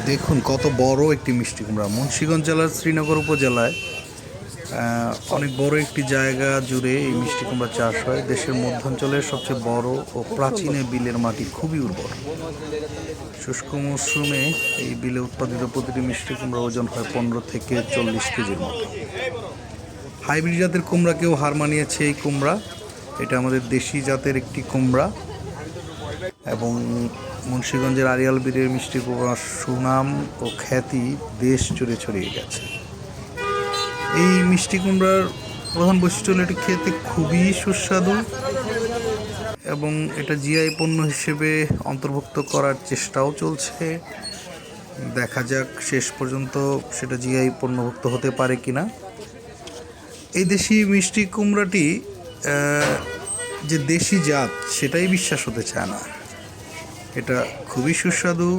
দেখুন কত বড় একটি মিষ্টি কুমড়া। মুন্সিগঞ্জ জেলার শ্রীনগর উপজেলায় অনেক বড় একটি জায়গা জুড়ে এই মিষ্টি কুমড়া চাষ হয়। দেশের মধ্যাঞ্চলের সবচেয়ে বড় ও প্রাচীন এই বিলের মাটি খুবই উর্বর। শুষ্ক মৌসুমে এই বিলে উৎপাদিত প্রতিটি মিষ্টি কুমড়ার ওজন হয় 15 থেকে 40 কেজির মতো। হাইব্রিড জাতের কুমড়াকেও হার মানিয়েছে এই কুমড়া। এটা আমাদের দেশি জাতের একটি কুমড়া এবং মুন্সিগঞ্জের আড়িয়াল বীরের মিষ্টি কুমড়ার সুনাম ও খ্যাতি দেশ জুড়ে ছড়িয়ে গেছে। এই মিষ্টি কুমড়ার প্রধান বৈশিষ্ট্য হলো এটি খেতে খুবই সুস্বাদু এবং এটা জিআই পণ্য হিসেবে অন্তর্ভুক্ত করার চেষ্টাও চলছে। দেখা যাক শেষ পর্যন্ত সেটা জিআই পণ্যভুক্ত হতে পারে কিনা। এই দেশি মিষ্টি কুমড়াটি যে দেশি জাত সেটাই বিশ্বাস হতে চায় না। এটা খুবই সুস্বাদু।